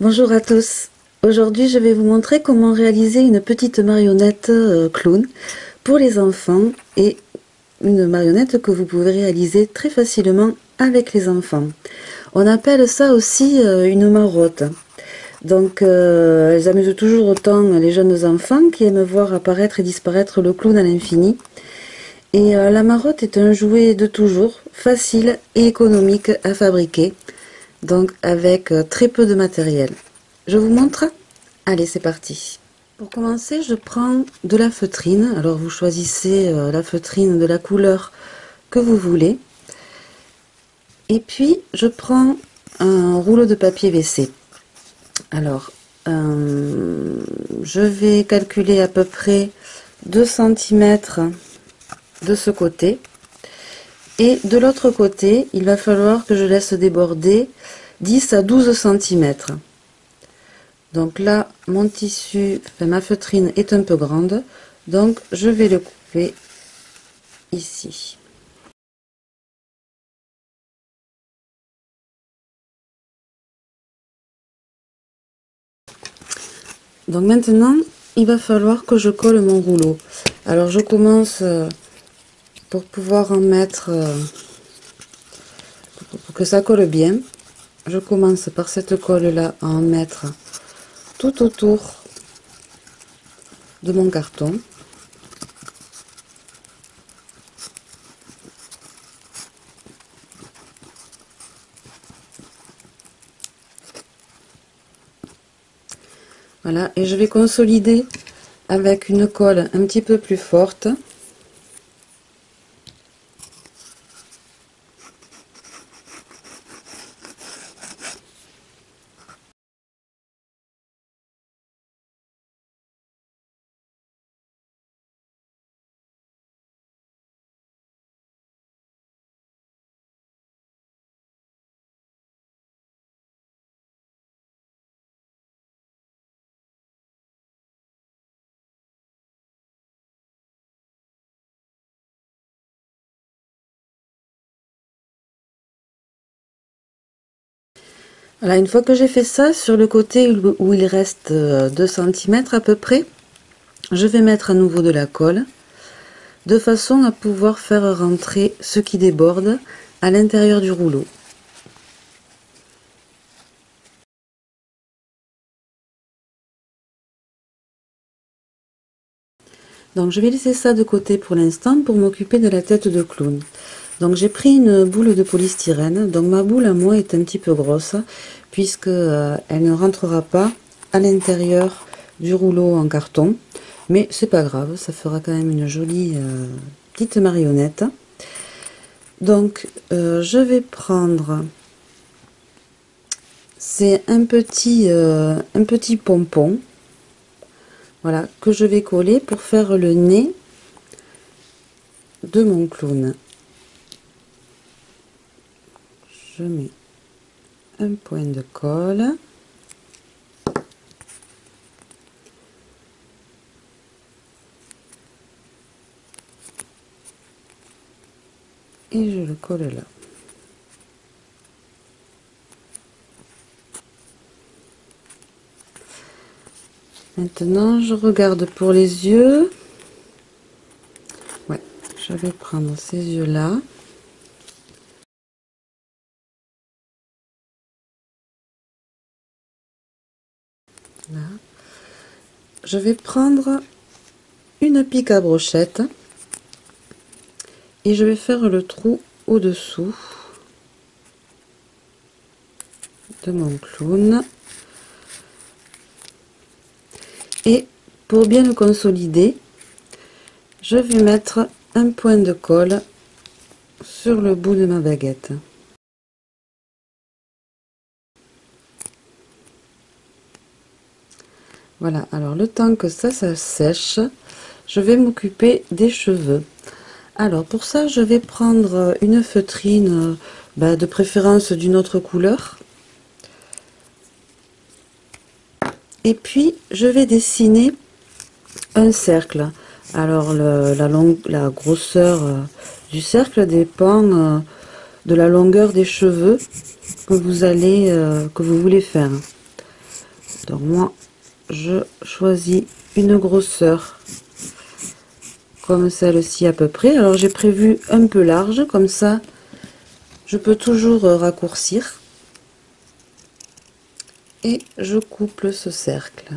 Bonjour à tous. Aujourd'hui, je vais vous montrer comment réaliser une petite marionnette clown pour les enfants et une marionnette que vous pouvez réaliser très facilement avec les enfants. On appelle ça aussi une marotte. Donc, elles amusent toujours autant les jeunes enfants qui aiment voir apparaître et disparaître le clown à l'infini. Et la marotte est un jouet de toujours, facile et économique à fabriquer, donc avec très peu de matériel. Je vous montre? Allez, c'est parti. Pour commencer, je prends de la feutrine. Alors, vous choisissez la feutrine de la couleur que vous voulez. Et puis, je prends un rouleau de papier WC. Alors, je vais calculer à peu près 2 cm de ce côté. Et de l'autre côté, il va falloir que je laisse déborder 10 à 12 cm. Donc là, mon tissu, ma feutrine est un peu grande, donc je vais le couper ici. Donc maintenant, il va falloir que je colle mon rouleau. Alors je commence pour pouvoir en mettre, pour que ça colle bien. Je commence par cette colle là à en mettre tout autour de mon carton. Voilà, et je vais consolider avec une colle un petit peu plus forte. Voilà, une fois que j'ai fait ça, sur le côté où il reste 2 cm à peu près, je vais mettre à nouveau de la colle, de façon à pouvoir faire rentrer ce qui déborde à l'intérieur du rouleau. Donc je vais laisser ça de côté pour l'instant pour m'occuper de la tête de clown. Donc j'ai pris une boule de polystyrène, donc ma boule à moi est un petit peu grosse, puisque elle ne rentrera pas à l'intérieur du rouleau en carton, mais c'est pas grave, ça fera quand même une jolie petite marionnette. Donc je vais prendre, c'est un petit pompon, voilà, que je vais coller pour faire le nez de mon clown. Je mets un point de colle. Et je le colle là. Maintenant, je regarde pour les yeux. Ouais, je vais prendre ces yeux-là. Là. Je vais prendre une pique à brochette et je vais faire le trou au-dessous de mon clown. Et pour bien le consolider, je vais mettre un point de colle sur le bout de ma baguette. Voilà, alors le temps que ça sèche, je vais m'occuper des cheveux. Alors pour ça, je vais prendre une feutrine, de préférence d'une autre couleur. Et puis, je vais dessiner un cercle. Alors la grosseur du cercle dépend de la longueur des cheveux que vous voulez faire. Donc moi, je choisis une grosseur comme celle-ci à peu près. Alors j'ai prévu un peu large, comme ça je peux toujours raccourcir. Et je couple ce cercle.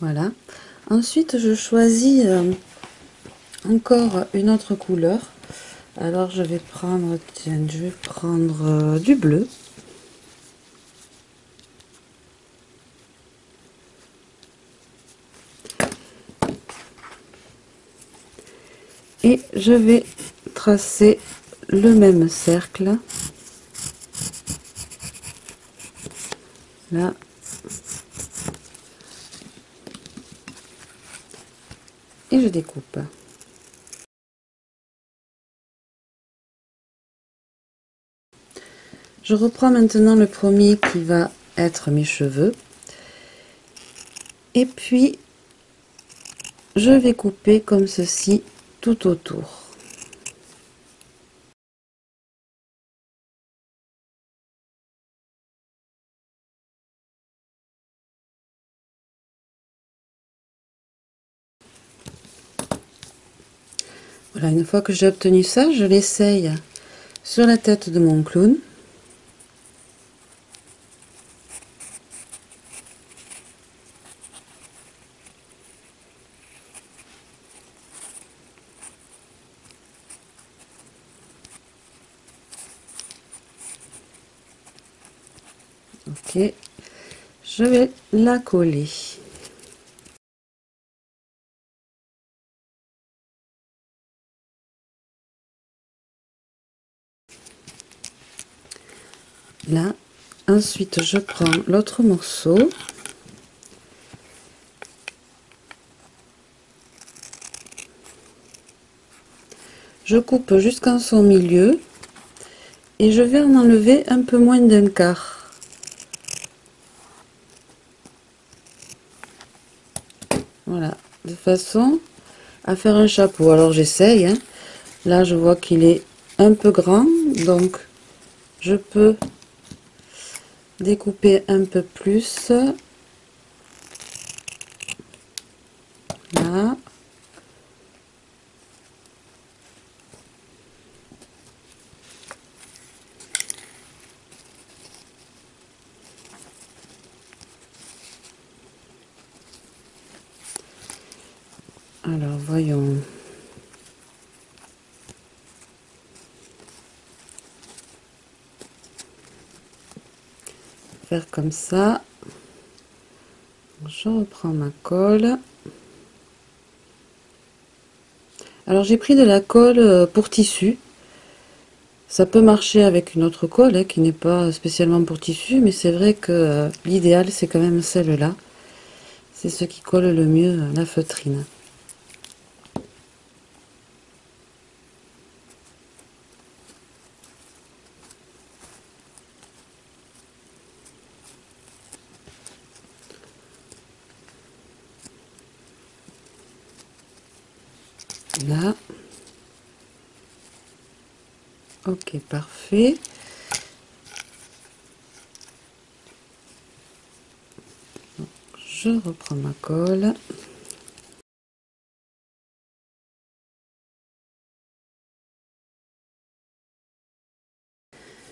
Voilà. Ensuite, je choisis encore une autre couleur. Alors je vais prendre, tiens, je vais prendre du bleu. Et je vais tracer le même cercle. Là. Et je découpe. Je reprends maintenant le premier qui va être mes cheveux. Et puis, je vais couper comme ceci tout autour. Voilà, une fois que j'ai obtenu ça, je l'essaye sur la tête de mon clown. Ok, je vais la coller. Là, ensuite je prends l'autre morceau. Je coupe jusqu'en son milieu et je vais en enlever un peu moins d'un quart. Voilà, de façon à faire un chapeau. Alors j'essaye, hein. Là je vois qu'il est un peu grand, donc je peux découper un peu plus. Là. Alors voyons. Faire comme ça. Je reprends ma colle. Alors j'ai pris de la colle pour tissu. Ça peut marcher avec une autre colle hein, qui n'est pas spécialement pour tissu, mais c'est vrai que l'idéal c'est quand même celle-là. C'est ce qui colle le mieux la feutrine. Là. Ok, parfait. Je reprends ma colle.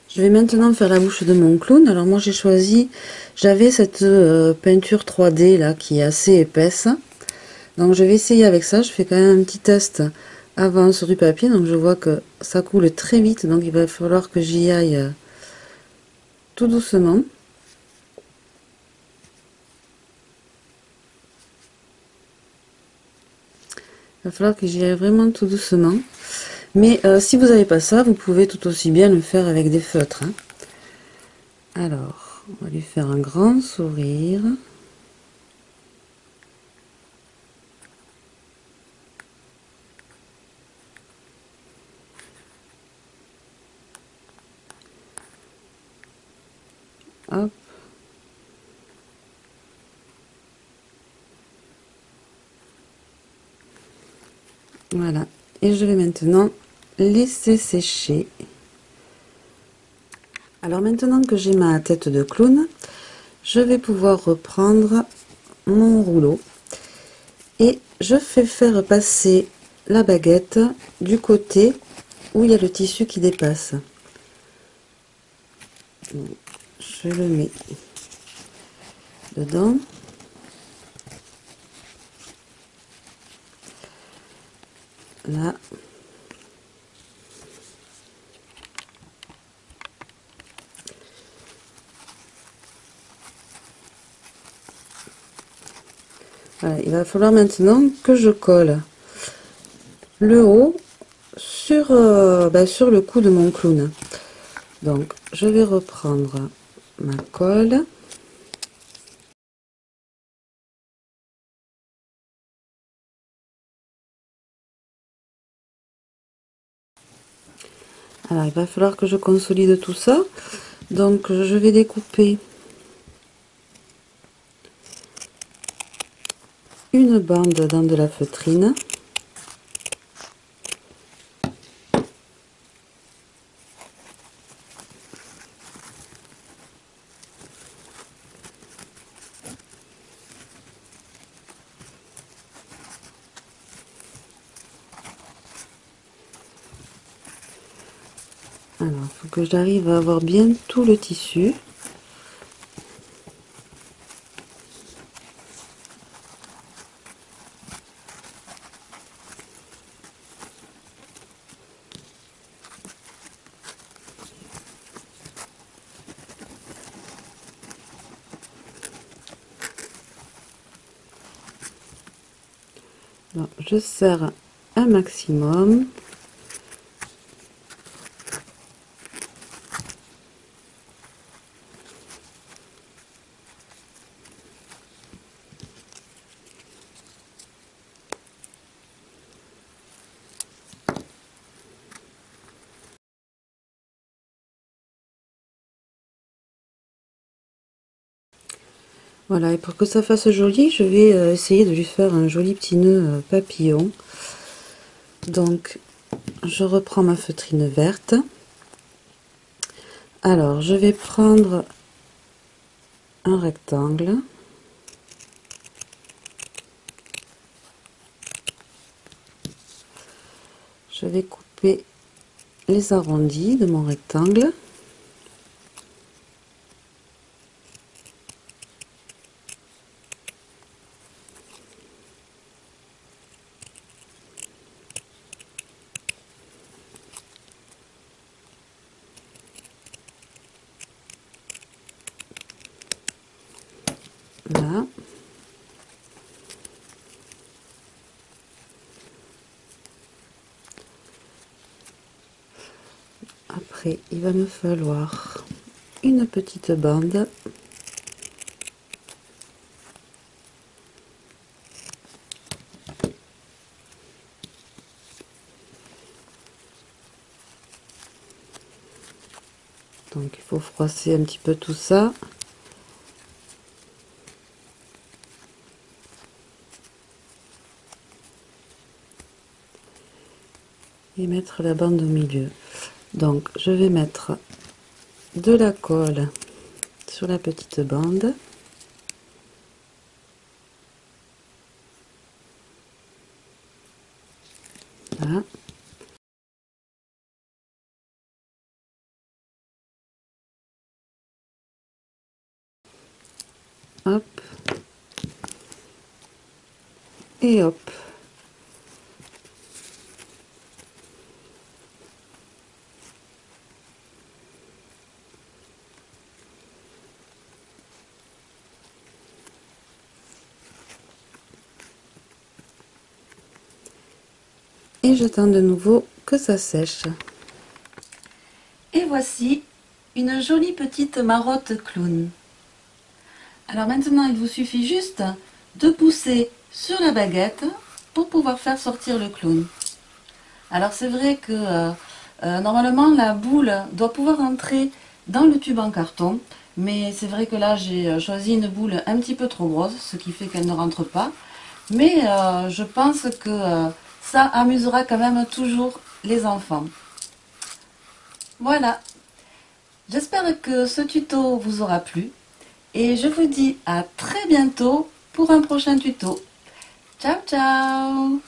Je vais maintenant faire la bouche de mon clown. Alors moi j'ai choisi, j'avais cette peinture 3D là qui est assez épaisse. Donc je vais essayer avec ça. Je fais quand même un petit test avant sur du papier. Donc je vois que ça coule très vite. Donc il va falloir que j'y aille tout doucement. Il va falloir que j'y aille vraiment tout doucement. Mais si vous n'avez pas ça, vous pouvez tout aussi bien le faire avec des feutres. Hein. Alors, on va lui faire un grand sourire. Hop. Voilà. Et je vais maintenant laisser sécher. Alors maintenant que j'ai ma tête de clown, je vais pouvoir reprendre mon rouleau et je fais faire passer la baguette du côté où il y a le tissu qui dépasse. Je le mets dedans. Là. Voilà, il va falloir maintenant que je colle le haut sur, sur le cou de mon clown. Donc je vais reprendre ma colle. Alors il va falloir que je consolide tout ça. Donc je vais découper une bande dans de la feutrine. Alors, il faut que j'arrive à avoir bien tout le tissu. Alors, je serre un maximum. Voilà, et pour que ça fasse joli, je vais essayer de lui faire un joli petit nœud papillon. Donc, je reprends ma feutrine verte. Alors, je vais prendre un rectangle. Je vais couper les arrondis de mon rectangle. Là. Après, il va me falloir une petite bande. Donc, il faut froisser un petit peu tout ça. Et mettre la bande au milieu. Donc je vais mettre de la colle sur la petite bande. Voilà. Hop. Et hop. Et j'attends de nouveau que ça sèche. Et voici une jolie petite marotte clown. Alors maintenant, il vous suffit juste de pousser sur la baguette pour pouvoir faire sortir le clown. Alors c'est vrai que normalement la boule doit pouvoir entrer dans le tube en carton, mais c'est vrai que là j'ai choisi une boule un petit peu trop grosse, ce qui fait qu'elle ne rentre pas. Mais je pense que ça amusera quand même toujours les enfants. Voilà. J'espère que ce tuto vous aura plu et je vous dis à très bientôt pour un prochain tuto. Ciao ciao!